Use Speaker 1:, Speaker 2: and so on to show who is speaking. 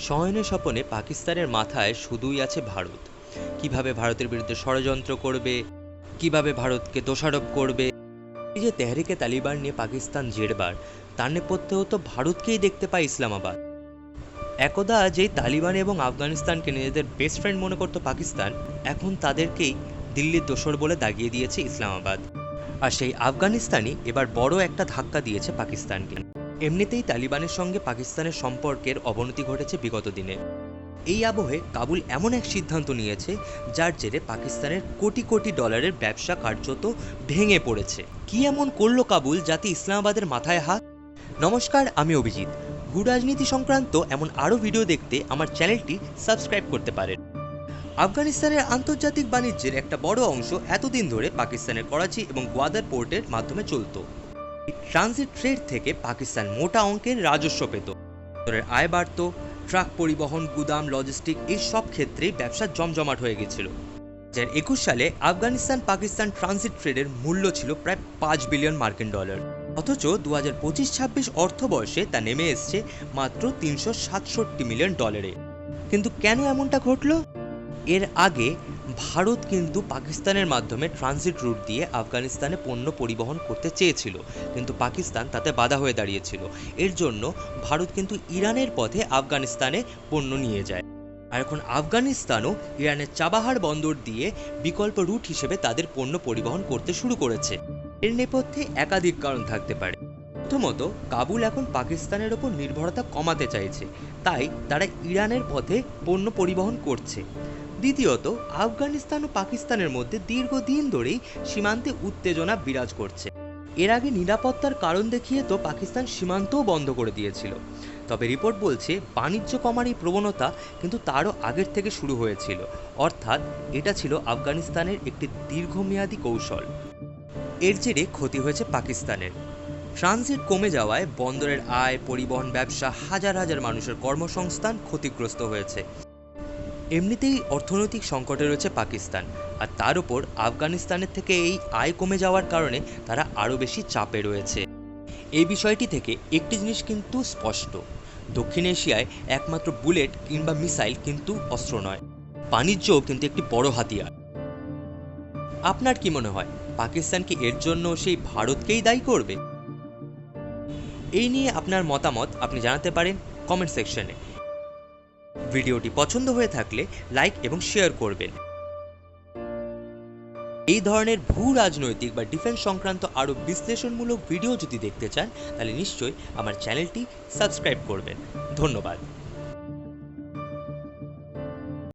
Speaker 1: শয়নে স্বপনে পাকিস্তানের মাথায় শুধুই আছে ভারত। কিভাবে ভারতের বিরুদ্ধে ষড়যন্ত্র করবে, কিভাবে ভারতকে দোষারোপ করবে। এই যে তেহরিকে তালিবান নিয়ে পাকিস্তান জেরবার, তার নেপথ্যেও তো ভারতকেই দেখতে পায় ইসলামাবাদ। একদা যেই তালিবান এবং আফগানিস্তানকে নিজেদের বেস্ট ফ্রেন্ড মনে করত পাকিস্তান, এখন তাদেরকেই দিল্লির দোসর বলে দাগিয়ে দিয়েছে ইসলামাবাদ। আর সেই আফগানিস্তানই এবার বড় একটা ধাক্কা দিয়েছে পাকিস্তানকে। এমনিতেই তালিবানের সঙ্গে পাকিস্তানের সম্পর্কের অবনতি ঘটেছে বিগত দিনে। এই আবহে কাবুল এমন এক সিদ্ধান্ত নিয়েছে যার জেরে পাকিস্তানের কোটি কোটি ডলারের ব্যবসা কার্যত ভেঙে পড়েছে। কি এমন করলো কাবুল যাতে ইসলামাবাদের মাথায় হাত? নমস্কার, আমি অভিজিৎ। ভূ রাজনীতি সংক্রান্ত এমন আরও ভিডিও দেখতে আমার চ্যানেলটি সাবস্ক্রাইব করতে পারেন। আফগানিস্তানের আন্তর্জাতিক বাণিজ্যের একটা বড় অংশ এতদিন ধরে পাকিস্তানের করাচি এবং গোয়াদার পোর্টের মাধ্যমে চলত। ট্রানজিট ট্রেড থেকে পাকিস্তান মোটা অঙ্কের রাজস্ব পেত, আয় বাড়ত, ট্রাক পরিবহন, গুদাম, লজিস্টিক এই সব ক্ষেত্রেই ব্যবসা জমজমাট হয়ে গেছিল। 2021 সালে আফগানিস্তান পাকিস্তান ট্রানজিট ট্রেডের মূল্য ছিল প্রায় 5 বিলিয়ন মার্কিন ডলার। অথচ 2025-26 অর্থবর্ষে তা নেমে এসছে মাত্র 367 মিলিয়ন ডলারে। কিন্তু কেন এমনটা ঘটলো? এর আগে ভারত কিন্তু পাকিস্তানের মাধ্যমে ট্রানজিট রুট দিয়ে আফগানিস্তানে পণ্য পরিবহন করতে চেয়েছিল, কিন্তু পাকিস্তান তাতে বাধা হয়ে দাঁড়িয়েছিল। এর জন্য ভারত কিন্তু ইরানের পথে আফগানিস্তানে পণ্য নিয়ে যায়। আর এখন আফগানিস্তানও ইরানের চাবাহার বন্দর দিয়ে বিকল্প রুট হিসেবে তাদের পণ্য পরিবহন করতে শুরু করেছে। এর নেপথ্যে একাধিক কারণ থাকতে পারে। প্রথমত, কাবুল এখন পাকিস্তানের ওপর নির্ভরতা কমাতে চাইছে, তাই তারা ইরানের পথে পণ্য পরিবহন করছে। দ্বিতীয়ত, আফগানিস্তান ও পাকিস্তানের মধ্যে দীর্ঘদিন ধরেই সীমান্তে উত্তেজনা বিরাজ করছে। এর আগে নিরাপত্তার কারণ দেখিয়ে তো পাকিস্তান সীমান্তও বন্ধ করে দিয়েছিল। তবে রিপোর্ট বলছে বাণিজ্য কমার এই প্রবণতা কিন্তু তারও আগের থেকে শুরু হয়েছিল, অর্থাৎ এটা ছিল আফগানিস্তানের একটি দীর্ঘমেয়াদী কৌশল। এর জেরে ক্ষতি হয়েছে পাকিস্তানের। ট্রানজিট কমে যাওয়ায় বন্দরের আয়, পরিবহন ব্যবসা, হাজার হাজার মানুষের কর্মসংস্থান ক্ষতিগ্রস্ত হয়েছে। এমনিতেই অর্থনৈতিক সংকটে রয়েছে পাকিস্তান, আর তার উপর আফগানিস্তানের থেকে এই আয় কমে যাওয়ার কারণে তারা আরও বেশি চাপে রয়েছে। এই বিষয়টি থেকে একটি জিনিস কিন্তু স্পষ্ট, দক্ষিণ এশিয়ায় একমাত্র বুলেট কিংবা মিসাইল কিন্তু অস্ত্র নয়, বাণিজ্যও কিন্তু একটি বড় হাতিয়ার। আপনার কি মনে হয়, পাকিস্তান কি এর জন্য সেই ভারতকেই দায়ী করবে? এই নিয়ে আপনার মতামত আপনি জানাতে পারেন কমেন্ট সেকশনে। ভিডিওটি পছন্দ হয়ে থাকলে লাইক এবং শেয়ার করবেন। এই ধরনের ভূ রাজনৈতিক বা ডিফেন্স সংক্রান্ত আরও বিশ্লেষণমূলক ভিডিও যদি দেখতে চান, তাহলে নিশ্চয়ই আমার চ্যানেলটি সাবস্ক্রাইব করবেন। ধন্যবাদ।